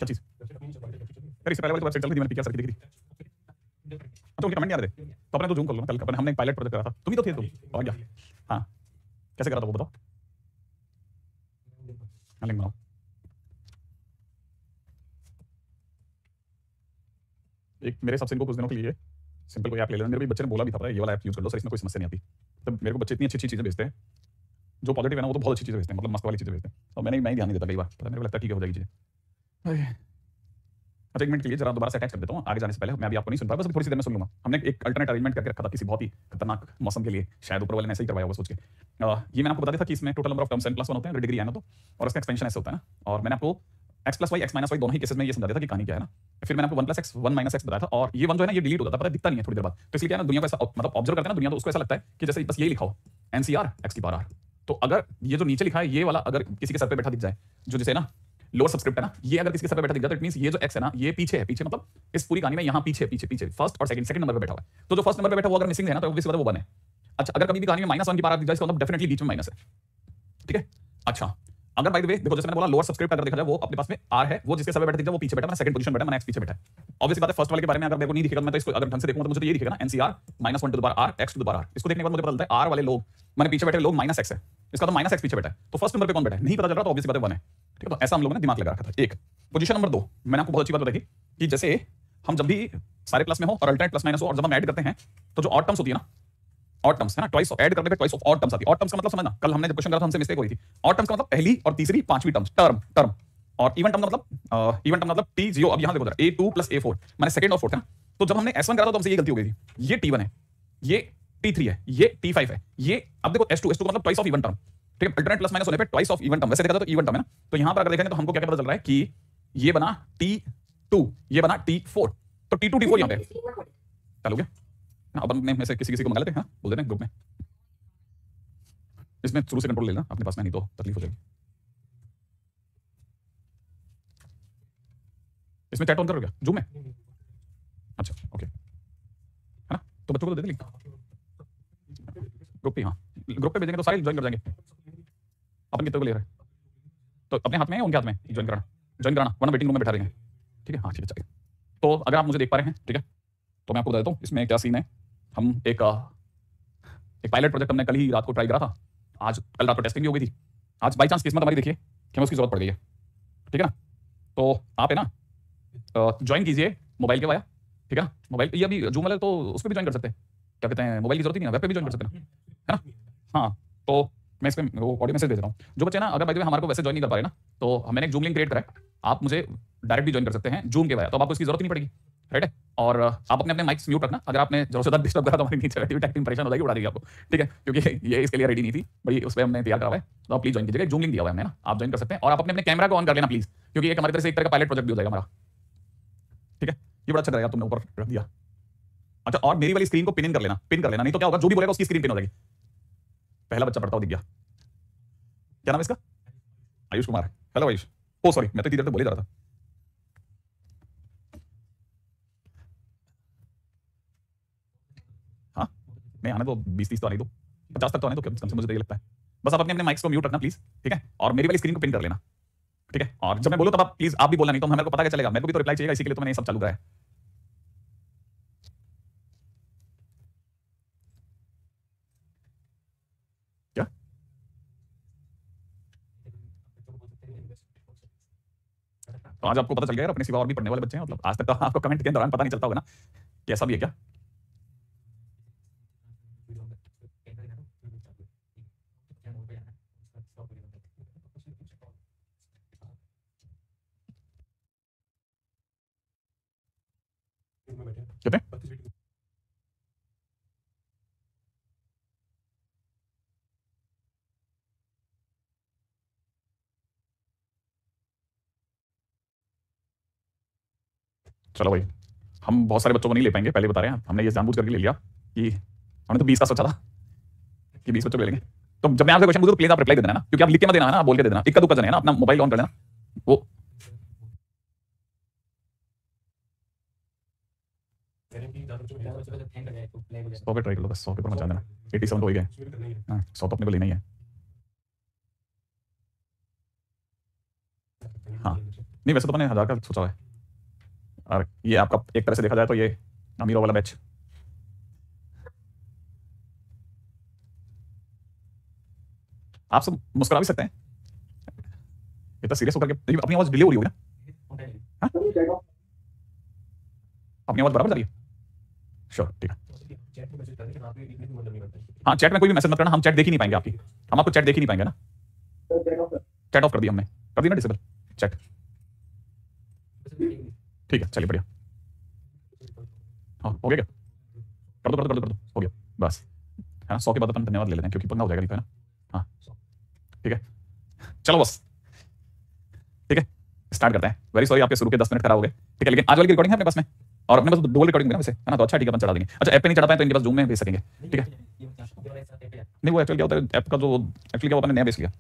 क्या चीज यार, इससे पहले वाली तो वेबसाइट चल रही थी, मैंने पीके सर की देखी थी। तो उनके कमेंट नहीं आ रहे थे, तो अपने तो जूम कर लो ना, कल अपन हमने एक पायलट प्रोजेक्ट करा था, तुम ही तो थे तुम, और क्या। हाँ कैसे करा था वो बताओ, लिंक बनाओ। एक मेरे हिसाब से इनको कुछ दिनों के लिए सिंपल कोई ऐप ले लेना, मेरे भी बच्चे ने बोला भी था ये वाला ऐप यूज कर लो सर, इसमें कोई समस्या नहीं आती। तब मेरे को बच्चे इतनी अच्छी चीज़ें भेजते हैं, जो पॉजिटिव है ना वो तो बहुत अच्छी चीज़ें भेजते हैं, मतलब मस्त वाली चीज़ें भेजते हैं, और मैं ध्यान नहीं देता कई बार, पता मेरे को लगता है ठीक है हो जाएगी चीज़ें। अच्छा एक मिनट के लिए जरा दोबारा से अटैच कर देता हूँ, आगे जाने से पहले मैं अभी आपको नहीं सुन पाया, बस थोड़ी सी देर में सुन लूंगा। हमने एक अल्टरनेट अरेंजमेंट करके रखा था किसी बहुत ही खतरनाक मौसम के लिए, शायद ऊपर वाले ने ऐसे ही करवाया होगा सोच के। ये मैंने आपको बता दिया था कि इसमें total number of terms n+1 होते हैं अगर डिग्री है ना तो, और इसका एक्सपेंशन ऐसे होता है ना, और मैंने आपको x+y x-y दोनों ही केसेस में ये समझा दिया था कि कहानी क्या है ना। फिर मैंने आपको 1+x 1-x बताया था, और ये 1 जो है ना ये डिलीट हो जाता है, पता है दिखता नहीं है थोड़ी देर बाद, तो इसलिए क्या है ना दुनिया को ऐसा मतलब ऑब्जर्व करते हैं ना दुनिया, तो उसको ऐसा लगता है कि जैसे बस यही लिखा हो NCR x⁻r। तो अगर ये जो नीचे लिखा है ये वाला अगर किसी के सर पे बैठा दिख जाए, जो जैसे ना लोअर सब्सक्रिप्ट है ना, ये अगर किसी के सर पे बैठा दिख जाता है इट मींस ये जो x है ना ये पीछे है, पीछे मतलब इस पूरी कहानी में यहाँ पीछे पीछे पीछे फर्स्ट और सेकंड नंबर पे बैठा हुआ है, तो जो फर्स्ट नंबर पे बैठा हुआ अगर मिसिंग है ना तो ऑब्वियसली बात है वो 1 है। अच्छा अगर कभी भी कहानी में -1 की बात दिख जाए इसका मतलब डेफिनेटली बीच में माइनस है, ठीक है। अच्छा अगर बाय द वे देखो जैसे मैंने बोला लोअर सब्सक्रिप्ट अगर देखा जाए वो अपने पास में r है, वो जिसके सर पे बैठा दिख जाए वो पीछे बैठा, मैंने सेकंड पोजीशन बैठा, मैंने x पीछे बैठा है। ऑब्वियसली बात है फर्स्ट वाले के बारे में अगर मेरे को नहीं दिखेगा मैं तो इसको अगर ढंग से देखूंगा तो मुझे तो ये दिखेगा ना NCR -1 x इसको देखने के बाद मुझे पता चलता है r वाले लोग मैंने पीछे बैठे लोग -x है, इसका तो -x पीछे बैठा है, तो फर्स्ट नंबर पे कौन बैठा है नहीं पता चल रहा, तो ऑब्वियसली बात है 1 है, ठीक है। तो ऐसा हम लोगों ने दिमाग लगा रखा था। एक पोजीशन नंबर 2 मैंने आपको बहुत अच्छी बात बताई थी कि जैसे हम जब भी सारे प्लस में हो और अल्टरनेट प्लस माइनस हो और जब हम ऐड करते हैं तो जो ऑड टर्म्स होती है ना, ऑड टर्म्स है ना, ट्वाइस ऐड करने पे ट्वाइस ऑफ ऑड टर्म्स आती है। ऑड टर्म्स का मतलब समझना, कल हमने जब क्वेश्चन करा था हमसे मिस्टेक हुई थी। ऑड टर्म्स का मतलब पहली और तीसरी पांचवी टर्म्स टर्म टर्म, और इवन टर्म मतलब T0। अब यहां देखो जरा A2 + A4 माने सेकंड और फोर्थ है ना, तो जब हमने S1 करा था तो हमसे ये गलती हो गई थी, ये T1 है, ये T3 है, ये T5 है, ये अब देखो S2 का मतलब ट्वाइस ऑफ इवन टर्म, ठीक है। अल्टरनेट प्लस माइनस होने पे ट्वाइस ऑफ इवन टर्म, वैसे देखा तो इवन टर्म है ना, तो यहां पर अगर देखेंगे तो हमको क्या क्या पता चल रहा है कि ये बना T2 ये बना T4, तो T2 T4 यहां पे चलो गया ना। अब में से किसी को मंगा लेते हैं, हाँ बोल देते हैं ग्रुप में, इसमें शुरू से कंट्रोल लेना अपने पास में, नहीं तो तकलीफ हो जाएगी। इसमें चैट ऑन करोगे जूम में? अच्छा ओके, है ना, तो बच्चों को तो दे दे लिंक ग्रुप पे, हाँ ग्रुप पे भेजेंगे तो सारे ज्वाइन कर जाएंगे। अपन कितने को ले रहे हैं तो अपने हाथ में है उनके हाथ में ज्वाइन कराना वरना वेटिंग रूम में बैठा देंगे, ठीक है। हाँ ठीक है चलिए, तो अगर आप मुझे देख पा रहे हैं ठीक है, तो मैं आपको बता देता हूँ इसमें क्या सीन है। हम एक पायलट प्रोजेक्ट हमने कल ही रात को ट्राई करा था, आज कल रात को टेस्टिंग भी हो गई थी, आज बाई चांस किस्मत हमारी देखिए कि हमें उसकी जरूरत पड़ गई है, ठीक है ना। तो आप है ना ज्वाइन कीजिए मोबाइल के वाया, ठीक है ना, मोबाइल ये अभी जूम वाले तो उस पर भी ज्वाइन कर सकते हैं, क्या कहते हैं मोबाइल की जरूरत ही नहीं है, वेब पे भी ज्वाइन कर सकते हैं, है ना। हाँ तो मैं इस पर ऑडियो मैसेज दे रहा हूँ, जो बच्चे ना अगर बाय द वे हमारे को वैसे ज्वाइन नहीं कर पा रहे ना, तो मैंने एक जूम लिंक क्रिएट करा है, आप मुझे डायरेक्ट भी ज्वाइन कर सकते हैं जूम के वाया, तो आपको इसकी जरूरत नहीं पड़ेगी, राइट है। और आप अपने माइक्स म्यूट रखना, अगर आपने जरूर से ज्यादा डिस्टर्ब करा तो हमारी नीचे एक्टिविटी टाइपिंग परेशान हो जाएगी, उड़ा देगी आपको, ठीक है, क्योंकि ये इसके लिए रेडी नहीं थी बड़ी, उस पर हमने तैयार करा है, तो आप प्लीज ज्वाइन कीजिएगा, जूम लिंक दिया हुआ है हमने ना, आप ज्वाइन कर सकते हैं, और आप अपने अपने कैमरा को ऑन कर लेना प्लीज, क्योंकि एक हमारी तरह से एक तरह का पायलट प्रोजेक्ट भी हो जाएगा हमारा, ठीक है। ये बड़ा अच्छा रहेगा, तुमने ऊपर रख दिया। अच्छा और मेरी वाली स्क्रीन को पिन कर लेना, नहीं तो क्या होगा जो भी बोलेगा उसकी स्क्रीन पिन हो जाएगी। पहला बच्चा पढ़ता हुआ दिख गया, क्या नाम है इसका? आयुष कुमार। हेलो आयुष, ओ सॉरी मैं तो इतनी देर तक बोले जा रहा था। हाँ नहीं आने दो, 20-30 तो आने दो, 50 तक तो आने दो, कम से मुझे तो ये लगता है। बस आप अपने अपने माइक्स को म्यूट रखना प्लीज, ठीक है, और मेरी वाली स्क्रीन को पिन कर लेना, ठीक है। और जब मैं बोलूं तब आप प्लीज आप भी बोलना, नहीं तो मेरे को पता क्या चलेगा, मेरे को भी तो रिप्लाई चाहिए, इसी के लिए तो मैंने ये सब चालू करा है। क्या तो आज आपको पता चल गया अपने सिवा और भी पढ़ने वाले बच्चे हैं, मतलब आज तक तो आपको कमेंट के दौरान पता नहीं चलता होगा ना कि ऐसा भी है क्या। कहते हैं चलो भाई, हम बहुत सारे बच्चों को नहीं ले पाएंगे, पहले बता रहे हैं, हमने ये जानबूझ करके ले लिया कि हमने तो 20 का सोचा था कि 20 बच्चों को ले लेंगे, तो जब मैं आपसे क्वेश्चन पूछूं तो प्लीज आप रिप्लाई दे देना ना, क्योंकि आप लिख के मत देना है ना, आप बोल के दे देना, इक्का दुक्का जने है ना, अपना मोबाइल ऑन कर लेना वो। सौ पे ट्राई कर लो, बस 100 के ऊपर मचा देना, 87 तो हो ही गए, हाँ 100 तो अपने को लेना ही है। हाँ नहीं वैसे तो मैंने 1000 का सोचा हुआ है, और ये आपका एक तरह से देखा जाए तो ये अमीरों वाला बैच। आप सब मुस्कुरा भी सकते हैं, इतना सीरियस होकर के अपनी आवाज डिले हो रही होगी ना? हाँ? अपनी आवाज बराबर जा रही है? श्योर, ठीक है। हाँ चैट में कोई भी मैसेज मत करना, हम चैट देख ही नहीं पाएंगे आपकी, हम आपको चैट देख ही नहीं पाएंगे ना। चैट ऑफ कर दिया हमने, कर दिया ना डिसेबल चैट। ठीक है चलिए बढ़िया। हाँ हो गया क्या? कर दो कर दो कर दो कर दो, हो गया बस, है ना। 100 के बाद अपन धन्यवाद ले लेते हैं क्योंकि पंगा हो जाएगा नहीं तो, है ना। हाँ ठीक है चलो बस, ठीक है स्टार्ट करते हैं। वेरी सॉरी आपके शुरू के 10 मिनट खराब हो गए, ठीक है, लेकिन आज वाली की रिकॉर्डिंग है अपने पास में, और अपने पास डुअल रिकॉर्डिंग है ना वैसे, है ना, तो अच्छा ठीक है अपन चढ़ा देंगे। अच्छा ऐप पे नहीं चढ़ा पाए तो इनके पास जूम में भेज सकेंगे, ठीक है। नहीं वो एक्चुअली क्या होता है ऐप का जो एक्चुअली क्या होता है, नया बेस लिया,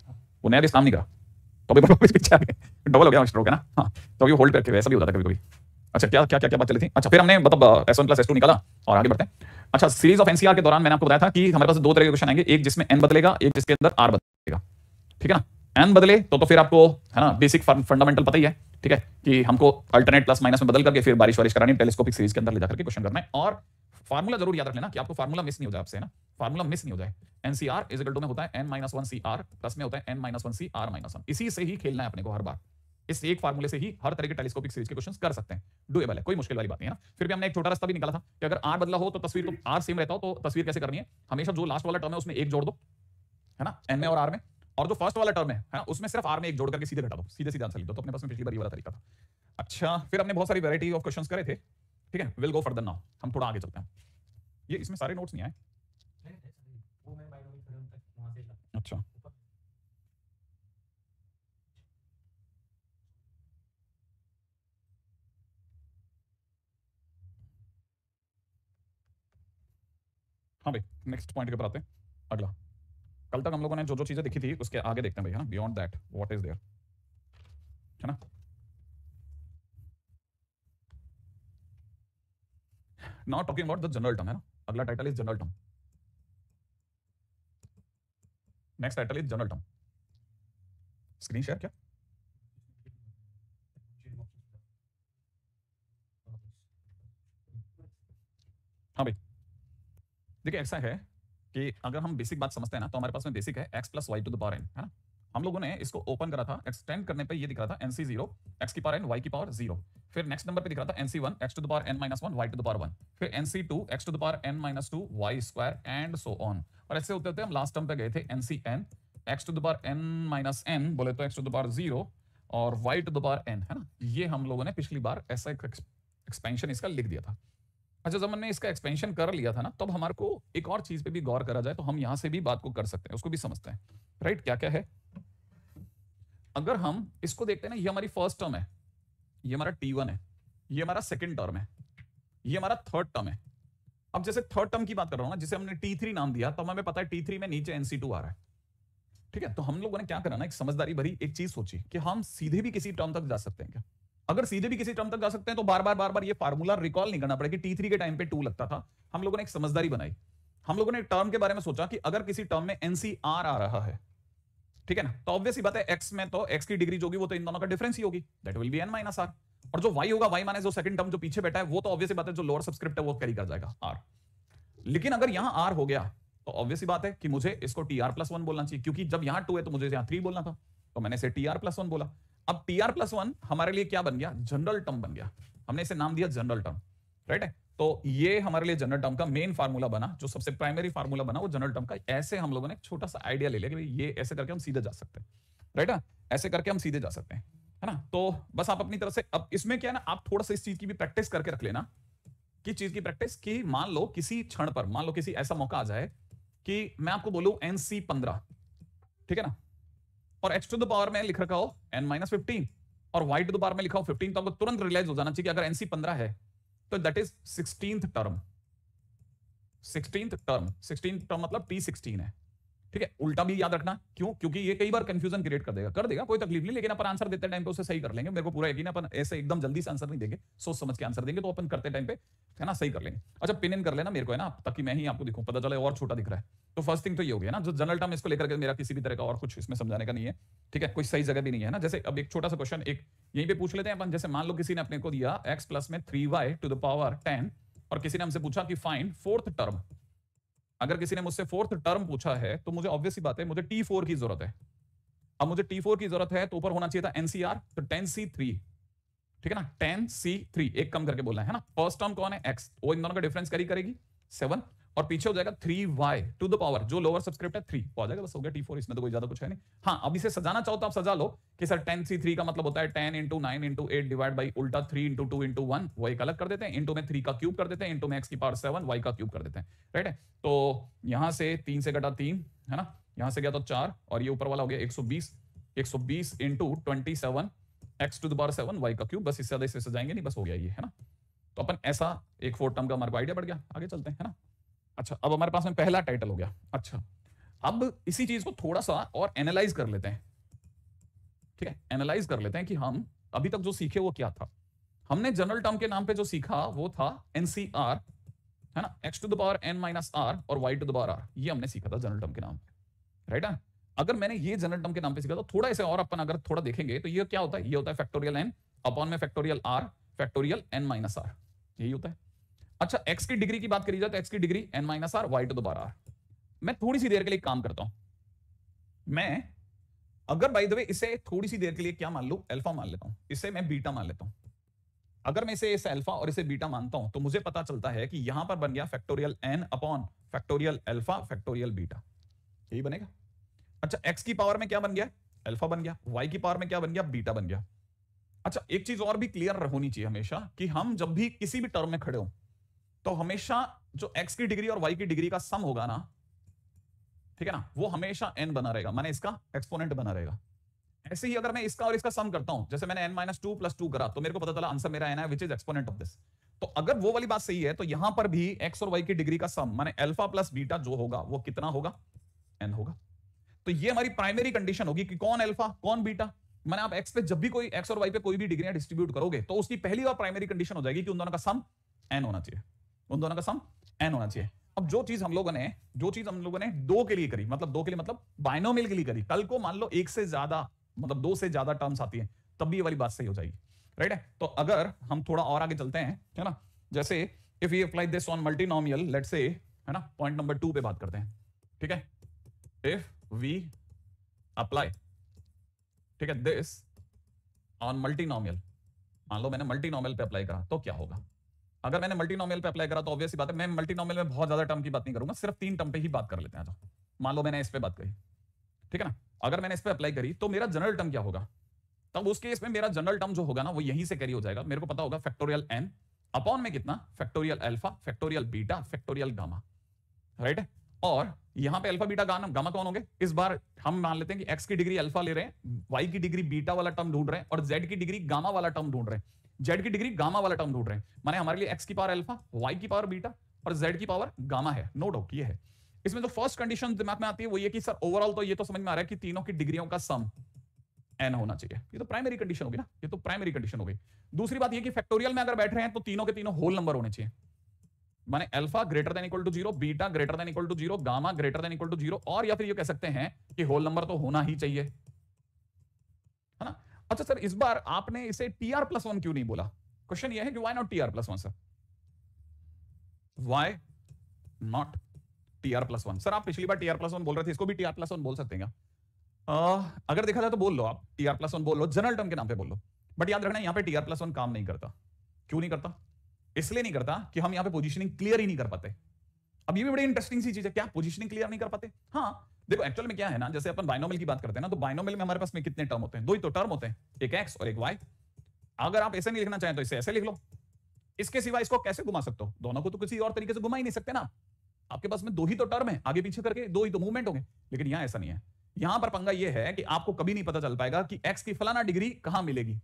वो नया बेस काम नहीं करा तो अभी पीछे आ गए, डबल हो गया स्ट्रोक, है ना। हाँ तो अभी होल्ड करके ऐसा भी होता है कभी कभी। अच्छा क्या क्या क्या क्या बात चली थी? अच्छा फिर हमने मतलब S1 + S2 निकाला और आगे बढ़ते हैं। अच्छा सीरीज ऑफ NCR के दौरान मैंने आपको बताया था कि हमारे पास दो तरह के क्वेश्चन आएंगे, एक जिसमें n बदलेगा, एक जिसके अंदर r बदलेगा, ठीक है ना। n बदले तो फिर आपको, है ना, बेसिक फंडामेंटल पता ही है, ठीक है, कि हमको अल्टरनेट प्लस माइनस में बदल करके फिर बारिश वारिश करानी, टेलीस्कोपिक सीरीज के अंदर ले जाकर के क्वेश्चन करना है। और फार्मूला जरूर याद रख लेना कि आपको फार्मूला मिस नहीं हो जाए आपसे, है ना, फार्मूला मिस नहीं हो जाए। NCR इक्वल टू में होता है n-1CR प्लस में होता है n-1CR-1, इसी से ही खेलना है अपने को हर बार, इस एक फार्मूले से ही हर तरह के टेलीस्कोपिक सीरीज के क्वेश्चंस कर सकते हैं, डुएबल है, कोई मुश्किल वाली बात नहीं है ना। फिर भी हमने एक छोटा रास्ता भी निकाला था कि अगर r बदला हो तो तस्वीर, तो r सेम रहता हो तो तस्वीर कैसे करनी है, हमेशा जो लास्ट वाला टर्म है उसमें एक जोड़ दो, है ना, n में और r में, और जो फर्स्ट वाला टर्म है ना, उसमें सिर्फ r में एक जोड़ करके सीधे घटा दो, सीधे सीधे आंसर लिख दो। तो अपने पास में पिछली बार ये वाला तरीका था। अच्छा फिर हमने बहुत सारी वैरायटी ऑफ क्वेश्चंस करे थे, ठीक है, विल गो फर्दर नाउ, हम थोड़ा आगे चलते हैं। ये इसमें सारे नोट्स नहीं आए। अच्छा हाँ भाई नेक्स्ट पॉइंट के ऊपर आते हैं। अगला, कल तक हम लोगों ने जो जो चीजें देखी थी उसके आगे देखते हैं भाई, है ना, beyond that what is there, है ना। Now talking about the general term, है ना, अगला title is general term, next title is general term. Screen share क्या? हाँ भाई देखिए ऐसा है कि अगर हम बेसिक बात समझते हैं ना, तो हमारे पास में बेसिक है x + y to the power n, है ना। हम लोगों ने इसको ओपन करा था, एक्सटेंड करने पे ये दिख रहा था NC0 x की पावर n y की पावर 0, फिर नेक्स्ट नंबर पे दिख रहा था NC1 x to the power n - 1 y to the power 1, फिर NC2 x to the power n - 2 y square and so on. और ऐसे होते होते हम लास्ट टर्म पे गए थे NCn x to the power n - n बोले तो x टू द पावर 0 और y to the power n, है ना। ये हम लोगों ने पिछली बार ऐसा एक एक्सपेंशन इसका लिख दिया था। अच्छा जब हमने इसका एक्सपेंशन कर लिया था ना, तब हमारे को एक और चीज पे भी गौर करा जाए तो हम यहां से भी बात को कर सकते हैं, उसको भी समझते हैं, राइट। क्या क्या है, अगर हम इसको देखते हैं ना, ये हमारी फर्स्ट टर्म है, ये हमारा T1 है, ये हमारा सेकंड टर्म है, ये हमारा थर्ड टर्म है। अब जैसे थर्ड टर्म की बात कर रहा हूं ना, जिसे हमने T3 नाम दिया, तब हमें पता है T3 में नीचे NC2 आ रहा है, ठीक है। तो हम लोगों ने क्या करा ना, एक समझदारी भरी एक चीज सोची कि हम सीधे भी किसी टर्म तक जा सकते हैं क्या। अगर सीधे भी किसी टर्म तक जा सकते हैं तो बार बार ये फार्मूला रिकॉल नहीं करना पड़ेगा कि T3 के टाइम पे 2 लगता था। हम लोगों ने एक समझदारी बनाई, हम लोगों ने एक टर्म के बारे में सोचा कि अगर किसी टर्म में NCR आ रहा है, ठीक है ना, तो ऑब्वियस ही बात है x में तो x की डिग्री जो होगी वो तो इन दोनों का डिफरेंस ही होगी, that will be n - r, और जो y होगा y माने जो सेकंड टर्म जो पीछे बैठा है वो तो ऑब्वियस ही बात है जो लोअर सबस्क्रिप्ट है वो कैरी कर जाएगा r। लेकिन अगर यहां r हो गया तो ऑब्वियस ही बात है कि मुझे इसको TR+1 बोलना चाहिए, क्योंकि जब यहां 2 है तो मुझे यहां 3 बोलना था, तो मैंने इसे TR+1 बोला। अब TR+1 हमारे लिए क्या बन गया, जनरल टर्म बन गया, हमने इसे नाम दिया जनरल टर्म, राइट है। तो ये हमारे लिए जनरल टर्म का मेन फार्मूला बना, जो सबसे प्राइमरी फार्मूला बना वो जनरल टर्म का। ऐसे हम लोगों ने एक छोटा सा आइडिया ले लिया कि ये ऐसे करके हम सीधे जा सकते हैं, राइट है, ऐसे करके हम सीधे जा सकते हैं, है ना। तो बस आप अपनी तरफ से, अब इसमें क्या है ना, आप थोड़ा सा इस चीज की भी प्रैक्टिस करके रख लेना। किस चीज की प्रैक्टिस, कि मान लो किसी क्षण पर, मान लो किसी ऐसा मौका आ जाए कि मैं आपको बोलूं NC15, ठीक है ना, और x टू द पावर में लिख रखा हो n-15 और y टू द पावर में लिखा हो 15, तो आपको तुरंत रियलाइज हो जाना चाहिए कि अगर NC15 है तो that is 16th term, 16th term मतलब T16 है, ठीक है, उल्टा भी याद रखना, क्यों? क्योंकि ये कई बार कंफ्यूजन क्रिएट कर देगा, कोई तकलीफ नहीं, लेकिन अपन आंसर देते टाइम पे उसे सही कर लेंगे। मेरे को पूरा यकीन है अपन ऐसे एकदम जल्दी से आंसर नहीं देंगे, सोच समझ के आंसर देंगे, तो अपन करते टाइम पे है ना सही कर लेंगे। अच्छा, पिन इन कर लेना मेरे को, है ना, ताकि मैं ही आपको दिखूं, पता चले और छोटा दिख रहा है। तो फर्स्ट थिंग तो ये हो गया ना, जो जनरल टर्म इसको लेकर के मेरा किसी भी तरह का और कुछ इसमें समझाने का नहीं है, ठीक है, कोई सही जगह भी नहीं है ना। जैसे अब एक छोटा सा क्वेश्चन एक यहीं पे पूछ लेते हैं अपन। जैसे मान लो किसी ने अपने को दिया x प्लस में 3y टू द पावर 10 और किसी ने हमसे पूछा कि फाइंड फोर्थ टर्म। अगर किसी ने मुझसे फोर्थ टर्म पूछा है तो मुझे ऑब्वियस सी बात है, मुझे T4 की जरूरत है। अब मुझे T4 की जरूरत है तो ऊपर होना चाहिए था NCR, तो 10C3, ठीक है ना, 10C3 एक कम करके बोलना है ना। फर्स्ट टर्म कौन है? x, वो इन दोनों का डिफरेंस कैरी करेगी 7 और पीछे हो जाएगा 3y टू द पावर, जो लोअर सबस्क्रिप्ट है 3 हो जाएगा, बस हो गया T4। इसमें तो कोई ज्यादा कुछ है नहीं। हाँ, अब इसे सजाना चाहो तो आप सजा लो कि सर 10C3 का मतलब होता है 10 इंटू 9 इंटू 8 डिवाइड बाई उल्टा 3 इंटू 2 इंटू 1, वो एक अलग कर देते हैं, इंटू में 3 का क्यूब कर देते हैं, इंटू में x की पावर 7 y का क्यूब कर देते हैं, राइट है। तो यहां से 3 से घटा 3 है ना, यहां से गया तो 4 और ये ऊपर वाला हो गया 120 into 27 x to the power 7 y का क्यूब, बस इससे ज्यादा इसे सजाएंगे नहीं, बस हो गया ये, है ना। तो अपन ऐसा एक फोर्थ टर्म का हमारे को आइडिया बढ़ गया, आगे चलते हैं, है ना। अच्छा, अब हमारे पास में पहला टाइटल हो गया। अच्छा, अब इसी चीज को थोड़ा सा और एनालाइज कर लेते हैं, ठीक है, एनालाइज कर लेते हैं कि हम अभी तक जो सीखे वो क्या था। हमने जनरल टर्म के नाम पे जो सीखा वो था NCR, है ना, x to the power n minus r और y to the power r, ये हमने सीखा था जनरल टर्म के नाम पे, राइट है। अगर मैंने ये जनरल टर्म के नाम पे सीखा तो थोड़ा इसे और अपन अगर थोड़ा देखेंगे तो ये क्या होता है, ये होता है फैक्टोरियल n अपॉन में factorial r factorial n minus r, यही होता है। अच्छा, x की डिग्री की बात करी जाए तो x की degree n minus r y to the power r। मैं थोड़ी सी देर के लिए काम करता हूं, मैं अगर बाय द वे इसे थोड़ी सी देर के लिए क्या मान लूं, अल्फा मान लेता हूं, इसे मैं बीटा मान लेता हूं। अगर मैं इसे अल्फा और इसे बीटा मानता हूं तो मुझे पता चलता है कि यहां पर बन गया factorial n upon factorial alpha factorial beta, यही बनेगा। अच्छा, x की पावर में क्या बन गया, अल्फा बन गया, y की पावर में क्या बन गया, बीटा बन गया। अच्छा, एक चीज और भी क्लियर होनी चाहिए हमेशा कि हम जब भी किसी भी टर्म में खड़े हो तो हमेशा जो x की डिग्री और y की डिग्री का सम होगा ना, ठीक है ना, वो हमेशा n बना रहेगा, माने इसका एक्सपोनेंट बना रहेगा। ऐसे ही अगर मैं इसका और इसका सम करता हूं, जैसे मैंने n-2 + 2 करा तो मेरे को पता चला आंसर मेरा n है which is exponent of this. तो अगर वो वाली बात सही है तो यहां पर भी x और y की डिग्री का सम माने अल्फा प्लस बीटा जो होगा वो कितना होगा, n होगा। तो ये हमारी प्राइमरी कंडीशन होगी कि कौन अल्फा कौन बीटा। माने आप x पे जब भी कोई x और y पे कोई भी डिग्रियां डिस्ट्रीब्यूट करोगे तो उसकी पहली और प्राइमरी कंडीशन हो जाएगी कि उन दोनों का सम n होना चाहिए, उन दोनों का सम n होना चाहिए। अब जो चीज हम लोगों ने दो के लिए करी, मतलब दो के लिए मतलब बाइनोमियल के लिए करी, कल को मान लो एक से ज्यादा मतलब दो से ज्यादा टर्म्स आती है तब भी ये वाली बात सही हो जाएगी, राइट है। तो अगर हम थोड़ा और आगे चलते हैं, है ना, जैसे if we apply this on multinomial, let's say, है ना, पॉइंट नंबर 2 पे बात करते हैं, ठीक है। इफ वी अप्लाई, ठीक है, दिस ऑन मल्टीनोमियल, मान लो मैंने मल्टीनोमियल पे अप्लाई करा तो क्या होगा। अगर मैंने मल्टीनोमियल पे अप्लाई करा तो ऑब्वियस बात है मैं मल्टीनोमियल में बहुत ज्यादा टर्म की बात नहीं करूंगा, सिर्फ 3 टर्म पे ही बात कर लेते हैं। मान लो मैंने इस पे बात करी, ठीक है ना, अगर मैंने इस पे अप्लाई करी तो मेरा जनरल टर्म क्या होगा, तब उस केस में मेरा जनरल टर्म जो होगा ना वो यहीं से कैरी हो जाएगा। मेरे को पता होगा फैक्टोरियल n अपॉन में कितना, factorial alpha factorial beta factorial gamma, right है। और यहां पे अल्फा बीटा गामा कौन होंगे, इस बार हम मान लेते हैं कि x की डिग्री अल्फा ले रहे हैं, y की डिग्री बीटा वाला टर्म ढूंढ रहे हैं और z की डिग्री गामा वाला टर्म ढूंढ रहे हैं, z की डिग्री गामा वाला टर्म ढूंढ रहे हैं। माने हमारे लिए x की पावर अल्फा, y की पावर बीटा और z की पावर गामा है, नो डाउट ये है। इसमें जो फर्स्ट कंडीशन दिमाग में आती है वो ये कि सर ओवरऑल तो ये तो समझ में आ रहा है कि तीनों की डिग्रियों का सम n होना चाहिए, ये तो प्राइमरी कंडीशन होगी ना, ये तो प्राइमरी कंडीशन हो गई। दूसरी बात ये कि फैक्टोरियल में अगर बैठ रहे हैं तो तीनों के तीनों होल नंबर होने चाहिए, माने alpha greater than equal to 0, beta greater than equal to 0, gamma greater than equal to 0, और या फिर ये कह सकते हैं कि होल नंबर तो होना ही चाहिए, है ना। अच्छा सर, इस बार आपने इसे tr+1 क्यों नहीं बोला, क्वेश्चन ये है कि why not tr+1 sir, why not tr+1 sir. आप पिछली बार tr+1 बोल रहे थे, इसको भी tr+1 बोल सकते हैं क्या? अगर देखा जाए तो बोल लो, आप tr+1 बोल लो, जनरल टर्म के नाम पे बोल लो, बट याद रखना यहां पे tr+1 काम नहीं करता। क्यों नहीं करता? इसलिए नहीं करता कि हम यहां पे पोजीशनिंग क्लियर ही नहीं कर पाते। अब ये भी बड़ी इंटरेस्टिंग सी चीज है, क्या पोजीशनिंग क्लियर नहीं कर पाते? हाँ देखो, एक्चुअल में क्या है ना, जैसे अपन बाइनोमियल की बात करते हैं ना, तो बाइनोमियल में हमारे पास में कितने टर्म होते हैं, दो ही तो टर्म होते हैं, एक x और एक y। अगर आप ऐसे नहीं लिखना चाहें तो इसे ऐसे लिख लो, इसके सिवा इसको कैसे घुमा सकते हो, दोनों को तो किसी और तरीके से घुमा ही नहीं सकते ना। आपके पास में दो ही तो टर्म है, आगे पीछे करके दो ही तो मूवमेंट होंगे, लेकिन यहां ऐसा नहीं है। यहां पर पंगा यह है कि आपको कभी नहीं पता चल पाएगा कि x की फलाना डिग्री कहां मिलेगी।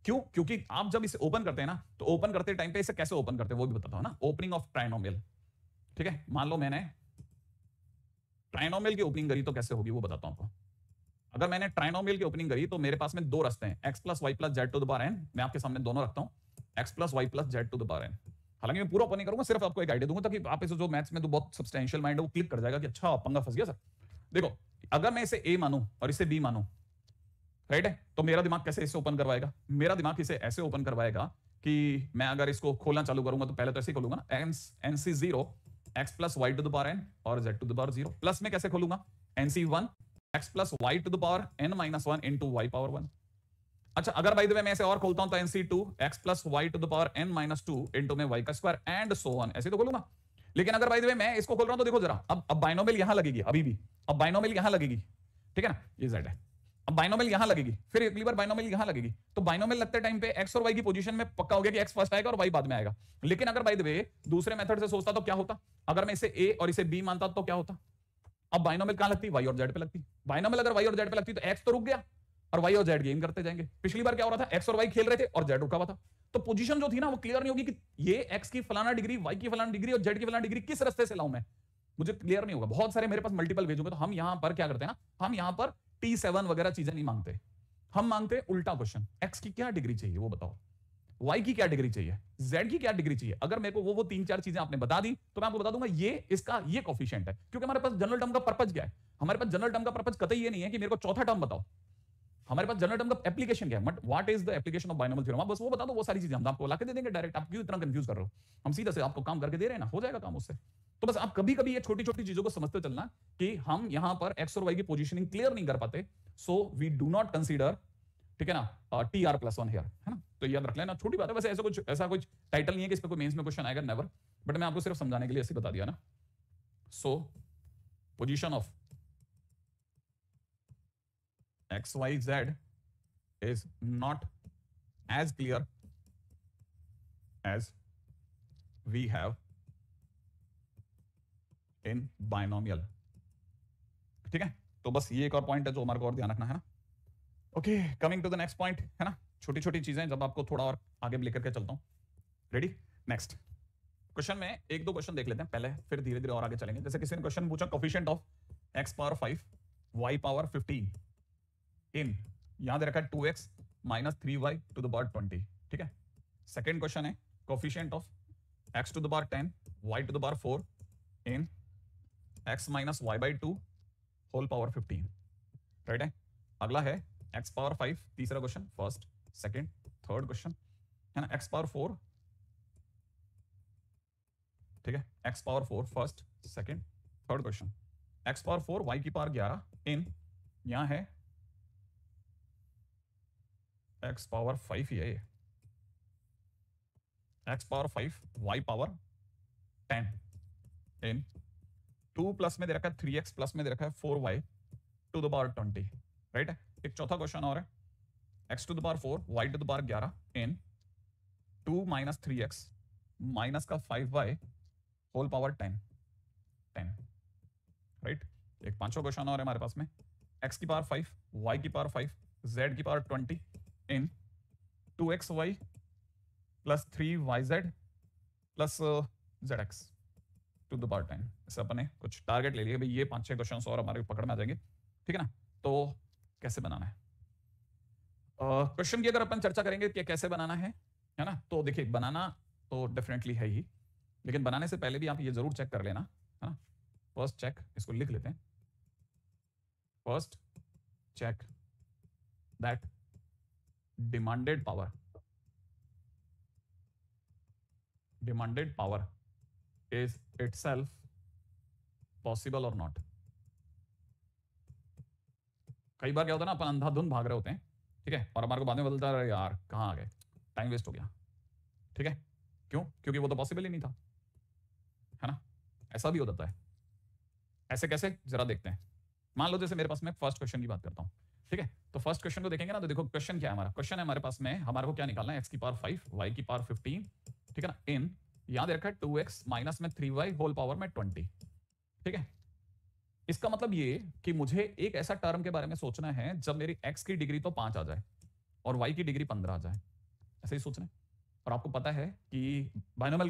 क्यों? क्योंकि आप जब इसे ओपन करते हैं ना, तो ओपन करते टाइम पे इसे कैसे ओपन करते हैं वो भी बताता हूं ना, ओपनिंग ऑफ ट्राइनोमियल, ठीक है। मान लो मैंने ट्राइनोमियल की ओपनिंग करी तो कैसे होगी वो बताता हूं आपको। अगर मैंने ट्राइनोमियल की ओपनिंग करी तो मेरे पास में दो रास्ते हैं, x plus y plus z to the power n। मैं आपके सामने दोनों रखता हूं, x plus y plus z to the power n। हालांकि मैं पूरा ओपन नहीं करूंगा, सिर्फ आपको एक आइडिया दूंगा ताकि आप इसे जो मैथ्स में तो बहुत सब्सटेंशियल माइंड है वो क्लिक कर जाएगा कि अच्छा पंगा फंस गया सर। देखो अगर मैं इसे a मानूं और इसे b मानूं, राइट है, तो मेरा दिमाग कैसे इसे ओपन करवाएगा? मेरा दिमाग इसे ऐसे ओपन करवाएगा कि मैं अगर इसको खोलना चालू करूंगा तो पहले तो ऐसे ही खोलूंगा ना, nc0 x plus y to the power n और z to the power 0। Plus में कैसे खोलूंगा? nc1 x plus y to the power n minus 1 into y power 1। अच्छा अगर बाय द वे मैं ऐसे और खोलता हूं तो nc2 x plus y to the power n minus 2 into में y का स्क्वायर एंड सो ऑन, ऐसे तो खोलूंगा। लेकिन अगर बाय द वे मैं इसको खोल रहा हूं तो देखो जरा, अब बाइनोमियल यहां लगेगी, अभी भी अब बाइनोमियल यहां लगेगी, ठीक है ना, ये z है। अब बाइनोमियल यहां लगेगी, फिर अगली बार बाइनोमियल यहां लगेगी, तो बाइनोमियल लगते टाइम पे x और y की पोजीशन में पक्का हो गया कि x फर्स्ट आएगा और y बाद में आएगा। लेकिन अगर बाय द वे दूसरे मेथड से सोचता तो क्या होता? अगर मैं इसे a और इसे b मानता तो क्या होता? अब बाइनोमियल कहां लगती? y और z पे लगती। बाइनोमियल अगर y और z पे लगती तो x तो रुक गया और y और z गेन करते जाएंगे। पिछली बार क्या हो रहा था? x और y खेल रहे थे और z रुका हुआ था, तो पोजीशन जो थी ना वो क्लियर नहीं होगी कि ये x की फलाना डिग्री, y की फलाना डिग्री और z की फलाना डिग्री किस रास्ते से लाऊं मैं, मुझे क्लियर नहीं होगा। बहुत सारे मेरे पास मल्टीपल वेज होंगे, तो हम यहां पर क्या करते हैं ना, हम यहां पर T7 वगैरह चीजें नहीं मांगते, हम मांगते उल्टा क्वेश्चन, x की क्या डिग्री चाहिए वो बताओ, y की क्या डिग्री चाहिए, z की क्या डिग्री चाहिए। अगर मेरे को वो तीन चार चीजें आपने बता दी तो मैं आपको बता दूंगा ये इसका ये कोफिशिएंट है। क्योंकि हमारे पास जनरल टर्म का पर्पस क्या है? हमारे पास जनरल टर्म का पर्पस कतई ये नहीं है कि मेरे को चौथा टर्म बताओ, हमारे पास जनरल टर्म का एप्लीकेशन क्या है, but what is the application of binomial theorem, बस वो बता दो, वो सारी चीजें हम आपको लाके दे देंगे डायरेक्ट। आप क्यों इतना कंफ्यूज कर रहे हो? हम सीधा से आपको काम करके दे रहे हैं ना, हो जाएगा काम उससे। तो बस आप कभी कभी ये छोटी छोटी चीजों को समझते चलना कि हम यहां पर एक्स और वाई की पोजीशनिंग क्लियर नहीं कर पाते, so we do not consider, ठीक है ना, t r plus one here, है ना। तो याद रख लेना, छोटी बात है वैसे, ऐसा कुछ टाइटल नहीं है कि इस पर कोई मेंस में क्वेश्चन आएगा, नेवर, बट मैं आपको सिर्फ समझाने के लिए ऐसे बता दिया ना। So position of x y z is not as clear as we have in binomial, ठीक है। तो बस ये एक और पॉइंट है जो हमारे को और ध्यान रखना है ना। Okay, coming to the next point, है ना, छोटी छोटी चीजें जब आपको थोड़ा और आगे लेकर के चलता हूं। रेडी? नेक्स्ट क्वेश्चन में एक दो क्वेश्चन देख लेते हैं पहले, फिर धीरे धीरे और आगे चलेंगे। जैसे किसी ने क्वेश्चन पूछा coefficient of x power 5 y power 15 इन, यहां दे रखा है 2x minus 3y to the power 20, ठीक है। सेकेंड क्वेश्चन है coefficient of x to the power 10 y to the power 4 in x minus y by 2 whole power 15, right है। अगला है x power 5, तीसरा question, first second third question, है ना, x power 4, ठीक है, x power 4 first second third question, x power 4 y की power 11 in, यहां है x पावर 5 ही है ये, x पावर 5 y पावर 10 इन 2 प्लस में दे रखा है 3x प्लस में दे रखा है 4y to the power 20, right है। एक चौथा क्वेश्चन और है x to the power 4 y to the power 11 in 2 minus 3x minus का 5y होल पावर 10, राइट। एक पांचवा क्वेश्चन और है हमारे पास में, x की पावर 5 y की पावर 5 z की power 20 in 2xy plus 3yz plus zx to the power 10। ऐसे अपने कुछ टारगेट ले लिए भाई, ये 5-6 क्वेश्चंस और हमारे पकड़ में आ जाएंगे, ठीक है ना। तो कैसे बनाना है क्वेश्चन की अगर अपन चर्चा करेंगे कि कैसे बनाना है ना, तो देखिए बनाना तो डेफिनेटली है ही, लेकिन बनाने से पहले भी आप ये जरूर चेक कर लेना, है ना। फर्स्ट चेक, इसको लिख लेते हैं, first check that demanded power is itself possible or not। कई बार क्या होता है ना, अपन अंधाधुंध भाग रहे होते हैं, ठीक है, और हमारे को बाद में बदलता है यार कहाँ आ गए, टाइम वेस्ट हो गया, ठीक है। क्यों? क्योंकि वो तो पॉसिबल ही नहीं था, है ना। ऐसा भी हो जाता है। ऐसे कैसे, जरा देखते हैं। मान लो जैसे मेरे पास में फर्स्ट क्वेश्चन की बात करता हूं, ठीक है। तो फर्स्ट क्वेश्चन को देखेंगे ना, तो देखो क्वेश्चन क्या है हमारा, क्वेश्चन है हमारे पास में, हमारे को क्या निकालना है, x की पावर 5 y की पावर 15, ठीक है ना, इन, यहां दे रखा है 2x माइनस में 3y होल पावर में 20, ठीक है। इसका मतलब ये कि मुझे एक ऐसा टर्म के बारे में सोचना है जब मेरी x की डिग्री तो 5 आ जाए और y की डिग्री 15 आ जाए, ऐसे ही सोचना है। और आपको पता है कि बाइनोमियल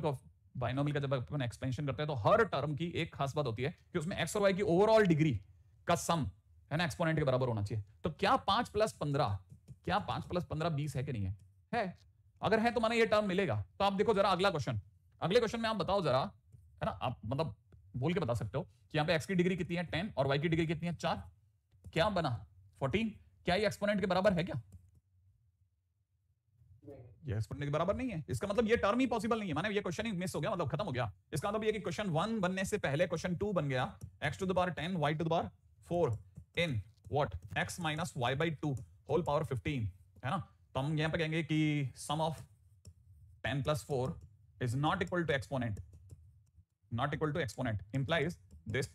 बाइनोमियल का जब अपन एक्सपेंशन करते हैं तो हर टर्म की एक खास बात होती है कि उसमें एक्स और वाई की ओवरऑल डिग्री का सम है ना एक्सपोनेंट के बराबर होना चाहिए। तो क्या 5 + 15 क्या 5 + 15 20 है कि नहीं है? अगर है तो माना ये टर्म मिलेगा। तो आप देखो जरा अगला क्वेश्चन, अगले क्वेश्चन में आप बताओ जरा, है ना, आप मतलब बोल के बता सकते हो कि यहाँ पे एक्स की डिग्री कितनी है 10 और वाई की डिग्री कितनी है 4, क्या बना 14। क्या ये एक्सपोनेंट के बराबर है क्या? ये एक्सपोनेंट के बराबर नहीं है। इसका मतलब ये टर्म ही पॉसिबल नहीं है, माने ये क्वेश्चन ही मिस हो गया, मतलब खत्म हो गया। इसका मतलब ये कि क्वेश्चन 1 बनने से पहले क्वेश्चन 2 बन गया x to the power 10 y to the power 4 in what x minus y/2 whole power 15, है ना। तो हम यहां पे कहेंगे कि sum of 10 + 4 is not equal to exponent, not equal to exponent, implies this